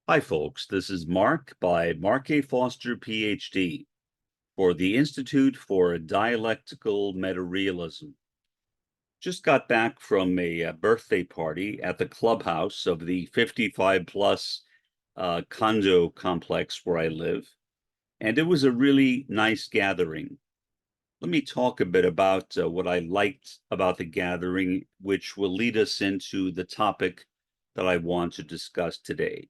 Hi, folks. This is Mark by Mark A. Foster, Ph.D. for the Institute for Dialectical Meta-Realism. Just got back from a birthday party at the clubhouse of the 55 plus condo complex where I live, and it was a really nice gathering. Let me talk a bit about what I liked about the gathering, which will lead us into the topic that I want to discuss today.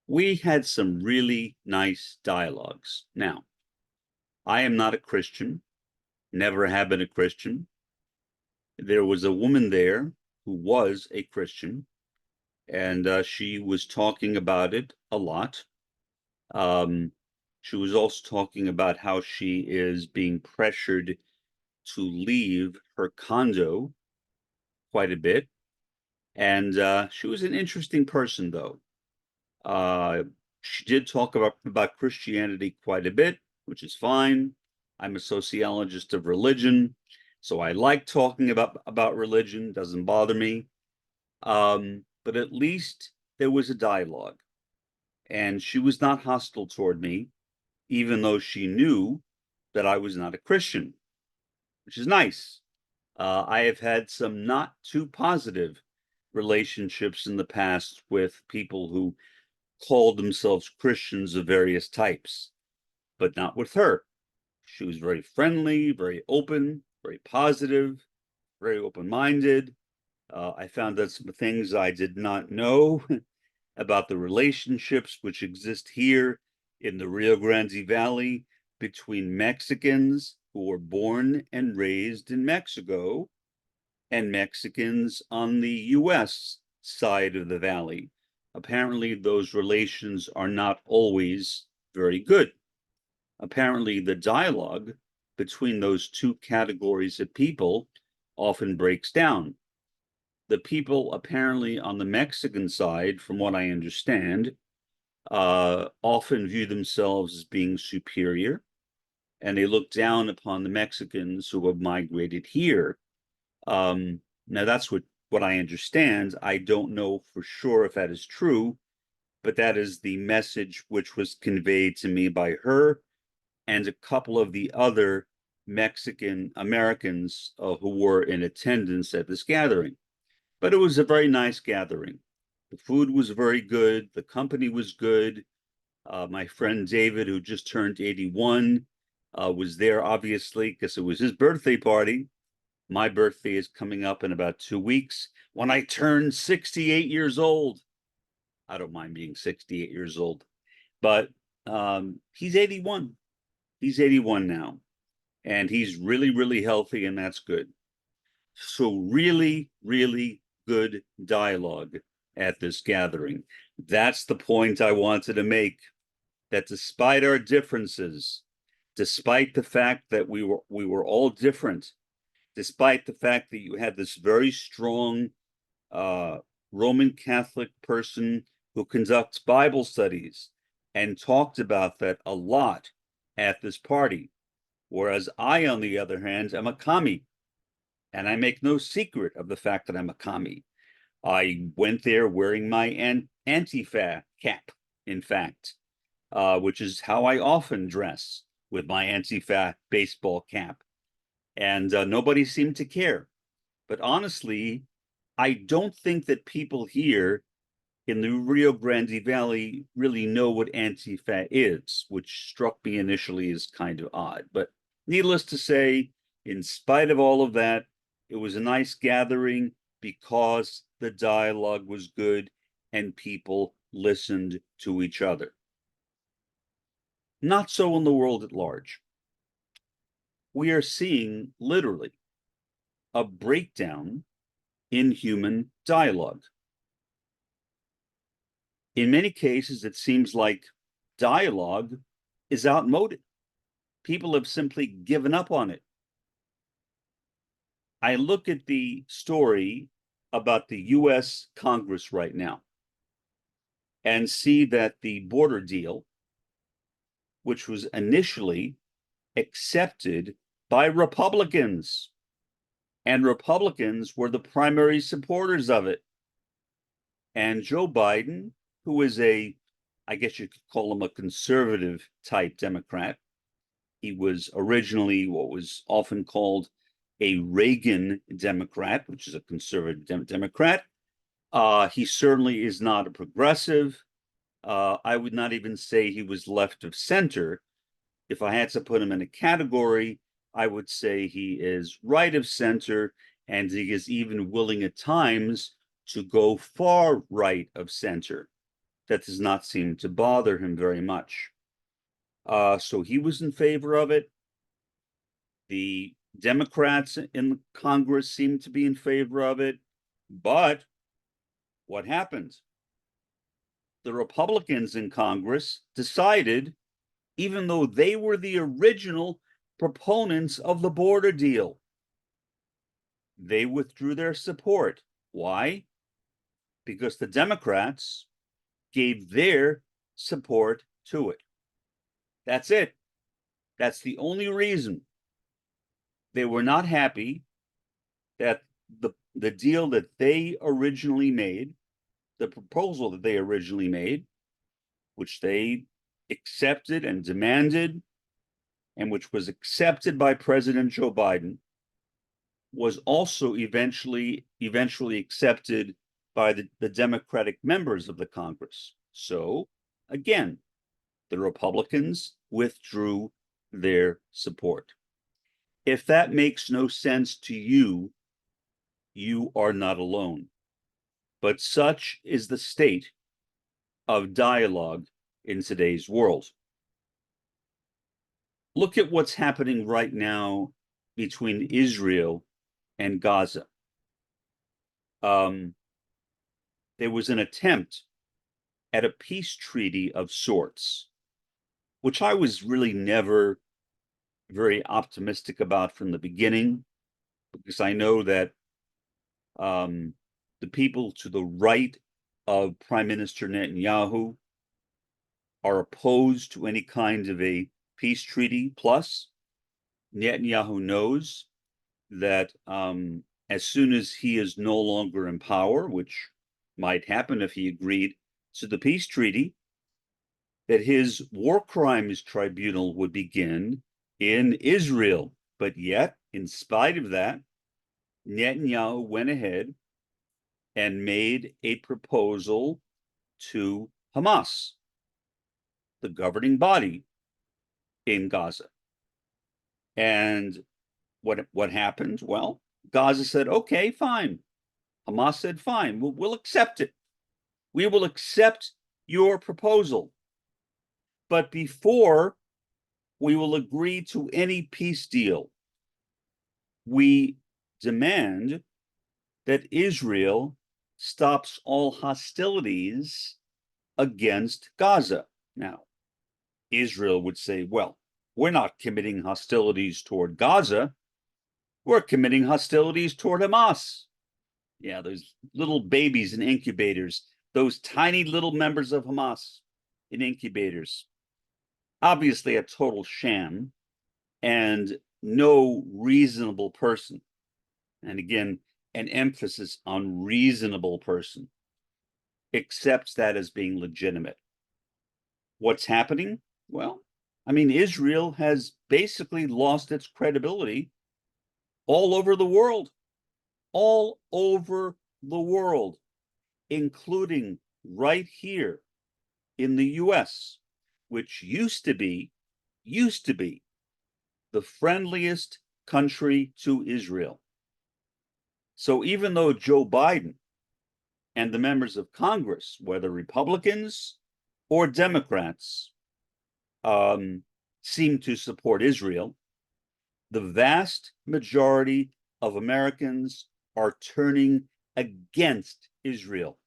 We had some really nice dialogues. Now, I am not a Christian, never have been a Christian. There was a woman there who was a Christian, and she was talking about it a lot. She was also talking about how she is being pressured to leave her condo quite a bit. And she was an interesting person, though. She did talk about Christianity quite a bit, which is fine. I'm a sociologist of religion, so I like talking about religion, doesn't bother me. But at least there was a dialogue, and she was not hostile toward me, even though she knew that I was not a Christian, which is nice. I have had some not too positive relationships in the past with people who called themselves Christians of various types, but not with her. She was very friendly, very open, very positive, very open-minded. I found out some things I did not know about the relationships which exist here in the Rio Grande Valley between Mexicans who were born and raised in Mexico and Mexicans on the US side of the valley. Apparently, those relations are not always very good. Apparently, the dialogue between those two categories of people often breaks down. The people apparently on the Mexican side, from what I understand, often view themselves as being superior, and they look down upon the Mexicans who have migrated here. Now, that's what I understand. I don't know for sure if that is true, but that is the message which was conveyed to me by her and a couple of the other Mexican Americans who were in attendance at this gathering. But it was a very nice gathering. The food was very good. The company was good. My friend David, who just turned 81, was there, obviously, because it was his birthday party. My birthday is coming up in about 2 weeks when I turn 68 years old. I don't mind being 68 years old, but he's 81. He's 81 now, and he's really, really healthy, and that's good. So really, really good dialogue at this gathering. That's the point I wanted to make, that despite our differences, despite the fact that we were all different, despite the fact that you had this very strong Roman Catholic person who conducts Bible studies and talked about that a lot at this party, whereas I, on the other hand, am a commie, and I make no secret of the fact that I'm a commie. I went there wearing my Antifa cap, in fact, which is how I often dress, with my Antifa baseball cap. And nobody seemed to care. But honestly, I don't think that people here in the Rio Grande Valley really know what Antifa is, which struck me initially as kind of odd. But needless to say, in spite of all of that, it was a nice gathering because the dialogue was good and people listened to each other. Not so in the world at large. We are seeing literally a breakdown in human dialogue. In many cases, it seems like dialogue is outmoded. People have simply given up on it. I look at the story about the US Congress right now and see that the border deal, which was initially accepted by Republicans, and Republicans were the primary supporters of it. And Joe Biden, who is a I guess you could call him a conservative type Democrat. He was originally what was often called a Reagan Democrat, which is a conservative Democrat. He certainly is not a progressive. I would not even say he was left of center. If I had to put him in a category, I would say he is right of center, and he is even willing at times to go far right of center. That does not seem to bother him very much. So he was in favor of it. The Democrats in Congress seemed to be in favor of it. But what happened? The Republicans in Congress decided, even though they were the original proponents of the border deal, they withdrew their support. Why? Because the Democrats gave their support to it. That's it. That's the only reason. They were not happy that the deal that they originally made, the proposal that they originally made, which they accepted and demanded, and which was accepted by President Joe Biden, was also eventually accepted by the Democratic members of the Congress. So again, the Republicans withdrew their support. If that makes no sense to you, you are not alone. But such is the state of dialogue in today's world. Look at what's happening right now between Israel and Gaza. There was an attempt at a peace treaty of sorts, which I was really never very optimistic about from the beginning, because I know that the people to the right of Prime Minister Netanyahu are opposed to any kind of a peace treaty. Plus, Netanyahu knows that as soon as he is no longer in power, which might happen if he agreed to the peace treaty, that his war crimes tribunal would begin in Israel. But yet, in spite of that, Netanyahu went ahead and made a proposal to Hamas, the governing body in Gaza. And what happened? Well, Gaza said, okay, fine. Hamas said, fine, we'll accept it. We will accept your proposal. But before we will agree to any peace deal, we demand that Israel stops all hostilities against Gaza. Now, Israel would say, well, we're not committing hostilities toward Gaza. We're committing hostilities toward Hamas. Yeah, those little babies in incubators, those tiny little members of Hamas in incubators. Obviously a total sham, and no reasonable person, and again, an emphasis on reasonable person, accepts that as being legitimate. What's happening? Well, I mean, Israel has basically lost its credibility all over the world, including right here in the US, which used to be the friendliest country to Israel. So even though Joe Biden and the members of Congress, whether Republicans or Democrats, seem to support Israel, the vast majority of Americans are turning against Israel.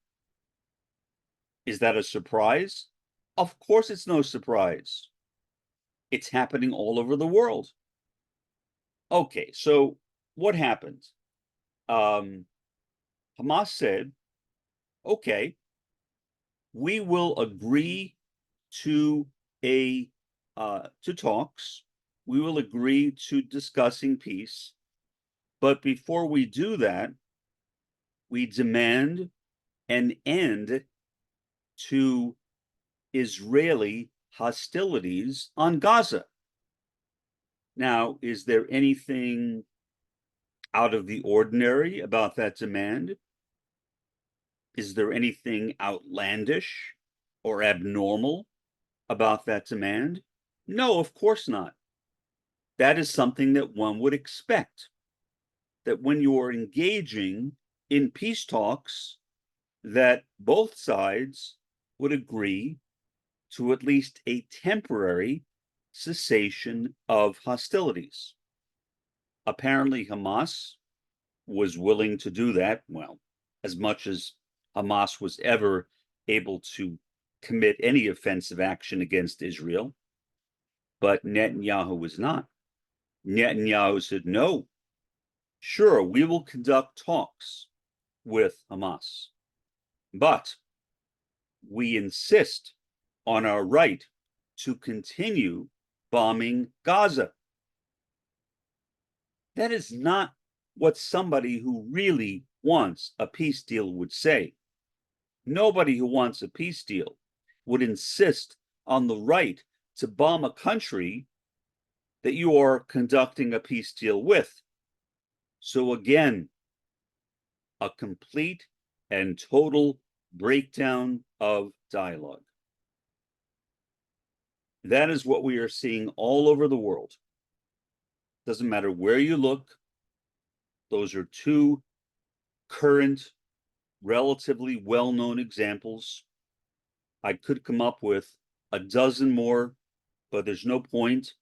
Is that a surprise? Of course it's no surprise. It's happening all over the world. Okay, so what happened? Hamas said, okay, we will agree to to talks. We will agree to discussing peace. But before we do that, we demand an end to Israeli hostilities on Gaza. Now, is there anything out of the ordinary about that demand? Is there anything outlandish or abnormal about that demand? No, of course not. That is something that one would expect, that when you're engaging in peace talks, that both sides would agree to at least a temporary cessation of hostilities. Apparently, Hamas was willing to do that, well, as much as Hamas was ever able to commit any offensive action against Israel, but Netanyahu was not. Netanyahu said, no, sure, we will conduct talks with Hamas, but we insist on our right to continue bombing Gaza. That is not what somebody who really wants a peace deal would say. Nobody who wants a peace deal would insist on the right to bomb a country that you are conducting a peace deal with. So again, a complete and total breakdown of dialogue. That is what we are seeing all over the world. Doesn't matter where you look. Those are two current, relatively well-known examples. I could come up with a dozen more, but there's no point.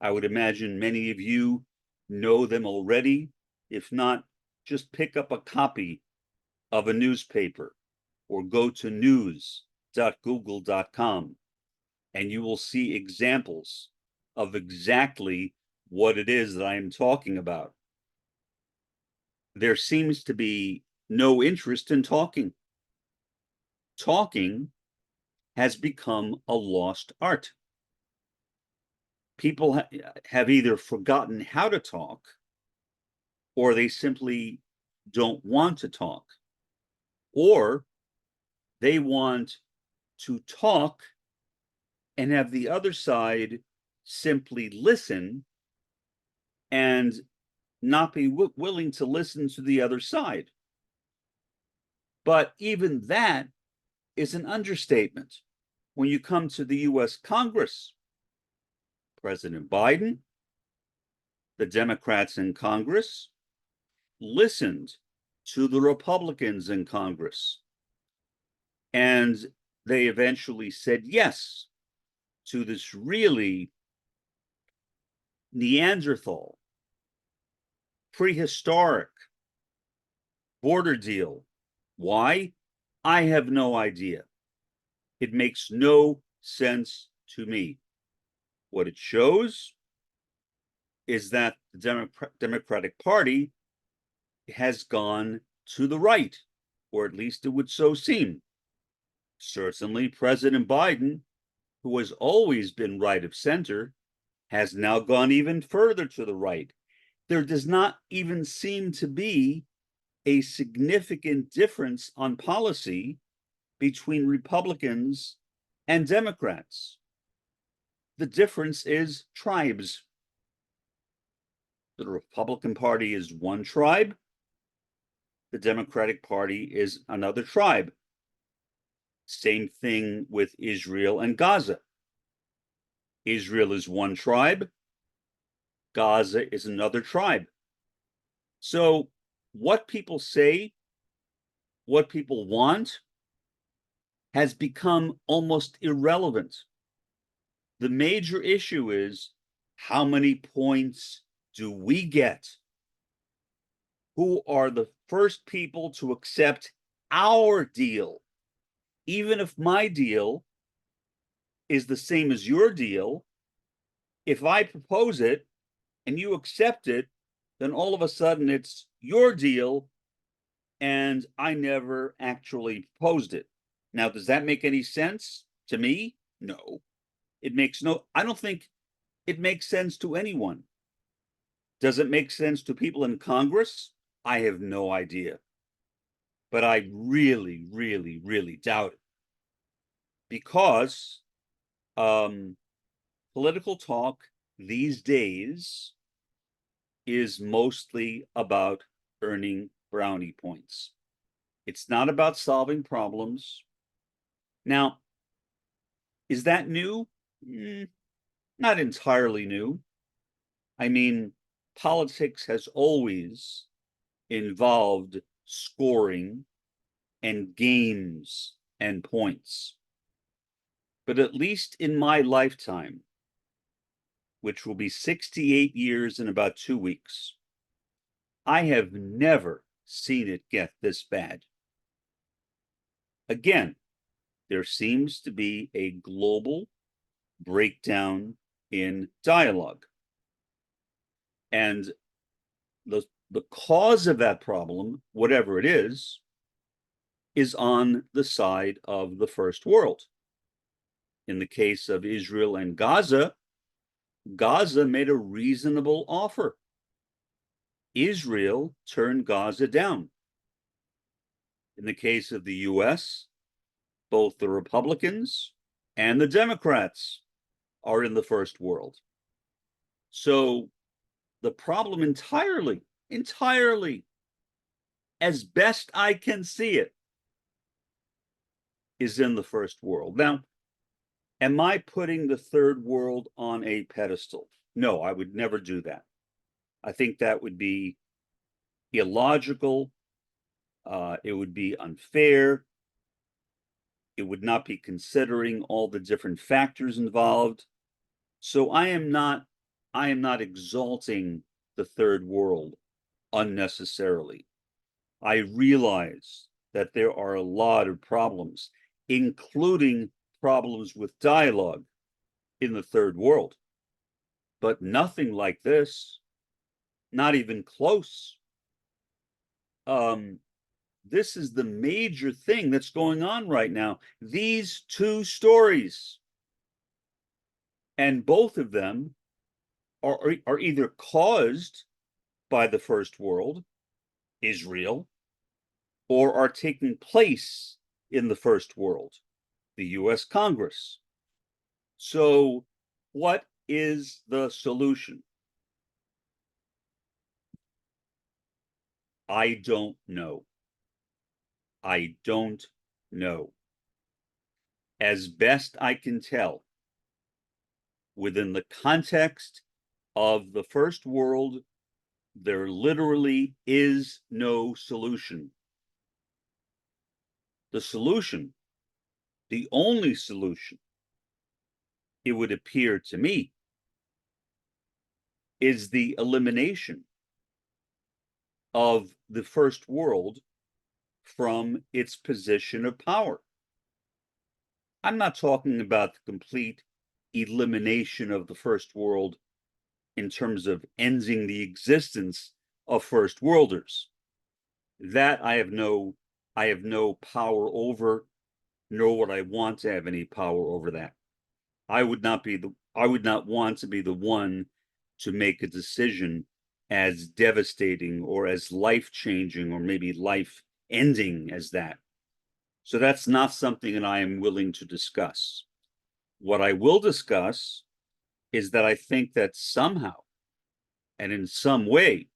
I would imagine many of you know them already. If not, just pick up a copy of a newspaper or go to news.google.com and you will see examples of exactly what it is that I am talking about. There seems to be no interest in talking. Talking has become a lost art. People have either forgotten how to talk or they simply don't want to talk, or they want to talk and have the other side simply listen and not be willing to listen to the other side. But even that is an understatement. When you come to the US Congress, President Biden, the Democrats in Congress, listened to the Republicans in Congress, and they eventually said yes to this really Neanderthal, prehistoric border deal. Why? I have no idea. It makes no sense to me. What it shows is that the Democratic Party has gone to the right, or at least it would so seem. Certainly, President Biden, who has always been right of center, has now gone even further to the right. There does not even seem to be a significant difference on policy between Republicans and Democrats. The difference is tribes. The Republican Party is one tribe. The Democratic Party is another tribe. Same thing with Israel and Gaza. Israel is one tribe. Gaza is another tribe. So what people say, what people want, has become almost irrelevant. The major issue is, how many points do we get? Who are the first people to accept our deal? Even if my deal is the same as your deal, if I propose it and you accept it, then all of a sudden it's your deal and I never actually proposed it. Now, does that make any sense to me? No. It makes no, I don't think it makes sense to anyone. Does it make sense to people in Congress? I have no idea. But I really, really, really doubt it. because political talk these days is mostly about earning brownie points. It's not about solving problems. Now, is that new? Not entirely new. I mean, politics has always involved scoring and games and points. But at least in my lifetime, which will be 68 years in about 2 weeks, I have never seen it get this bad. Again, there seems to be a global breakdown in dialogue. And the cause of that problem, whatever it is on the side of the first world. In the case of Israel and Gaza, Gaza made a reasonable offer. Israel turned Gaza down. In the case of the US, both the Republicans and the Democrats are in the first world. So the problem entirely, as best I can see it, is in the first world. Now, am I putting the third world on a pedestal? No, I would never do that. I think that would be illogical. It would be unfair. It would not be considering all the different factors involved. So I am not exalting the third world unnecessarily. I realize that there are a lot of problems, including problems with dialogue in the third world, but nothing like this, not even close. This is the major thing that's going on right now. These two stories, and both of them are either caused by the first world, Israel, or are taking place in the first world, the US Congress. So what is the solution? I don't know. I don't know. As best I can tell, within the context of the first world, there literally is no solution. The solution, the only solution, it would appear to me, is the elimination of the first world from its position of power. I'm not talking about the complete elimination of the first world in terms of ending the existence of first worlders. That I have no power over, nor would I want to have any power over that. I would not want to be the one to make a decision as devastating or as life-changing or maybe life-ending as that. So that's not something that I am willing to discuss. What I will discuss is that I think that somehow and in some way,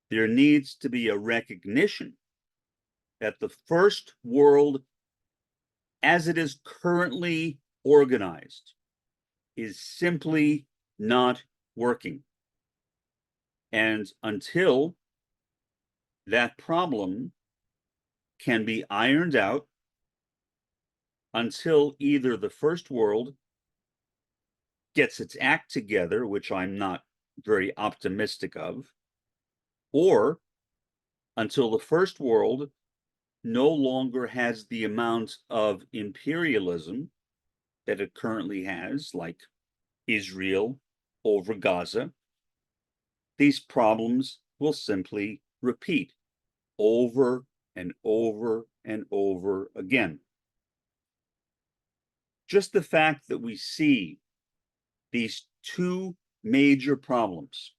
there needs to be a recognition that the first world, as it is currently organized, is simply not working. And until that problem can be ironed out, until either the first world gets its act together, which I'm not very optimistic of, or until the first world no longer has the amount of imperialism that it currently has, like Israel over Gaza, these problems will simply repeat over and over and over again. Just the fact that we see these two major problems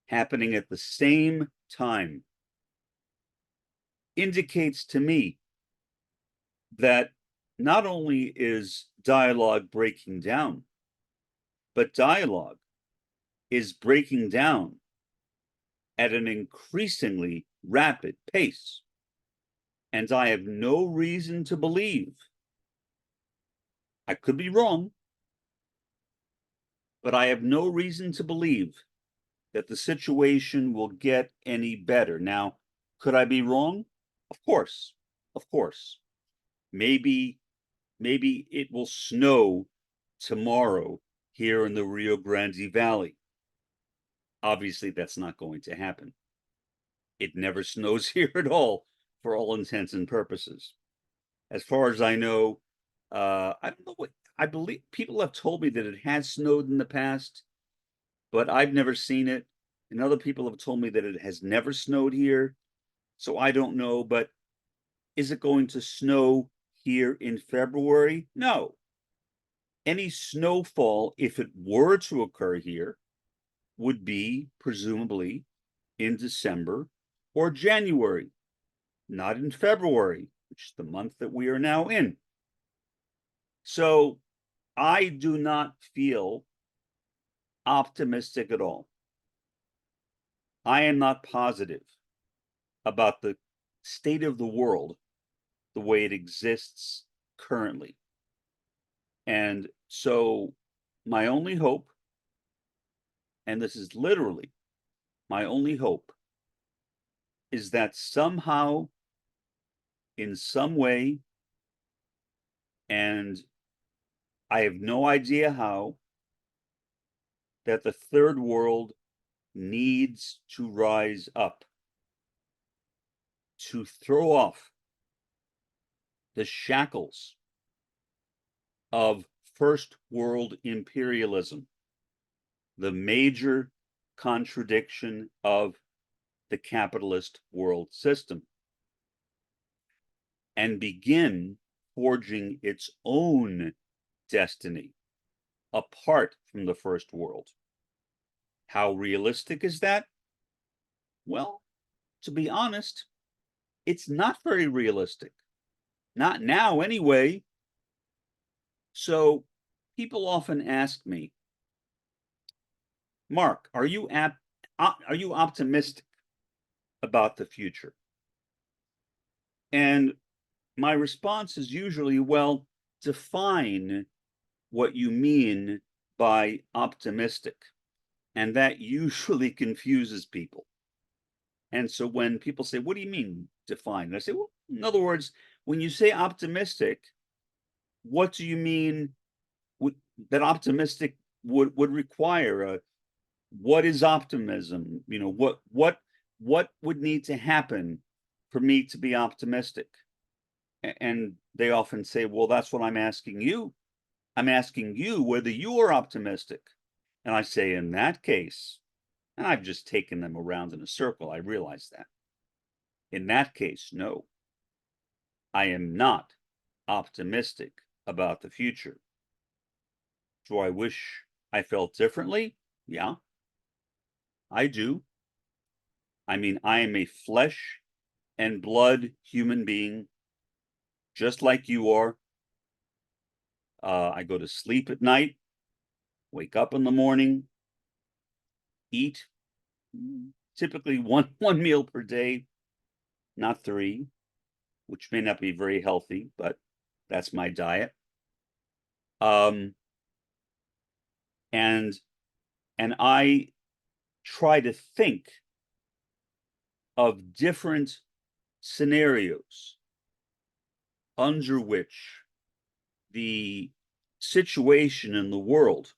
happening at the same time indicates to me that not only is dialogue breaking down, but dialogue is breaking down at an increasingly rapid pace. And I have no reason to believe, I could be wrong, but I have no reason to believe that the situation will get any better. Now, could I be wrong? Of course, of course. Maybe it will snow tomorrow here in the Rio Grande Valley. Obviously, that's not going to happen. It never snows here at all, for all intents and purposes. As far as I know, I don't know what, I believe people have told me that it has snowed in the past, but I've never seen it. And other people have told me that it has never snowed here. So I don't know, but is it going to snow here in February? No. Any snowfall, if it were to occur here, would be presumably in December or January, not in February, which is the month that we are now in. So I do not feel optimistic at all. I am not positive about the state of the world the way it exists currently. And so my only hope, and this is literally my only hope, is that somehow, in some way, and I have no idea how, that the third world needs to rise up to throw off the shackles of first world imperialism, the major contradiction of the capitalist world system, and begin forging its own destiny apart from the first world. How realistic is that? Well, to be honest, it's not very realistic. Not now, anyway. So people often ask me, Mark, are you optimistic about the future? And my response is usually, well, define what you mean by optimistic. And that usually confuses people. And so when people say, what do you mean define? And I say, well, in other words, when you say optimistic, what do you mean that optimistic would require? What is optimism? You know, what would need to happen for me to be optimistic? And they often say, well, that's what I'm asking you. I'm asking you whether you are optimistic. And I say, in that case, and I've just taken them around in a circle, I realize that. In that case, no, I am not optimistic about the future. Do I wish I felt differently? Yeah, I do. I mean, I am a flesh and blood human being, just like you are. I go to sleep at night, wake up in the morning, eat typically one meal per day, not three, which may not be very healthy, but that's my diet. And I try to think of different scenarios under which the situation in the world,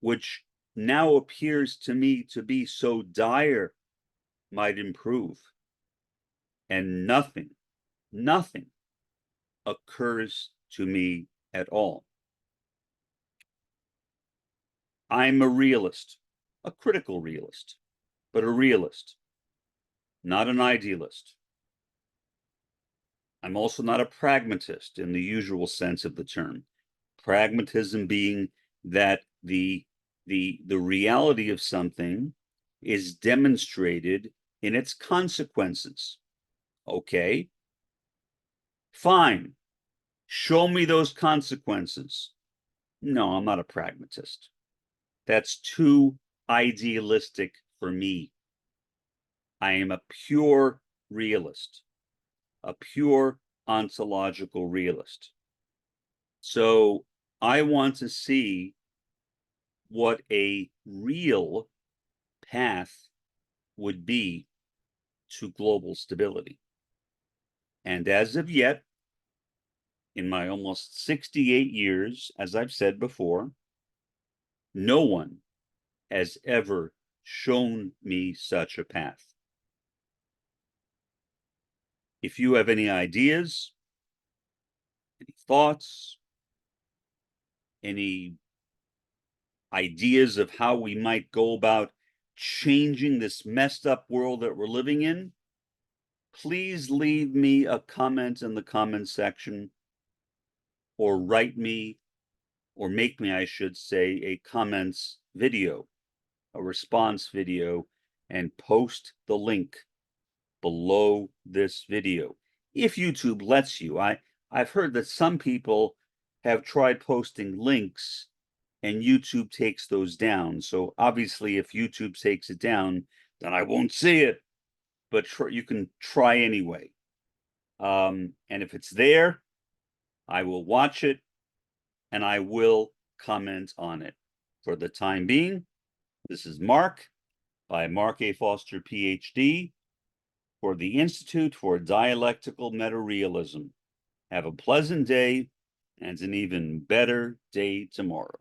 which now appears to me to be so dire, might improve. And nothing occurs to me at all. I'm a realist, a critical realist, but a realist, not an idealist. I'm also not a pragmatist in the usual sense of the term. Pragmatism being that the reality of something is demonstrated in its consequences. Okay, fine. Show me those consequences. No, I'm not a pragmatist. That's too idealistic for me. I am a pure realist, a pure ontological realist. So I want to see what a real path would be to global stability. And as of yet, in my almost 68 years, as I've said before, no one has ever shown me such a path. If you have any ideas, any thoughts, any ideas of how we might go about changing this messed up world that we're living in, please leave me a comment in the comment section, or write me, or make me, I should say, a comments video, a response video, and post the link below this video. If YouTube lets you. I've heard that some people have tried posting links and YouTube takes those down. So obviously, if YouTube takes it down, then I won't see it, but you can try anyway. And if it's there, I will watch it and I will comment on it. For the time being, this is Mark by Mark A. Foster, Ph.D. for the Institute for Dialectical Meta-Realism. Have a pleasant day and an even better day tomorrow.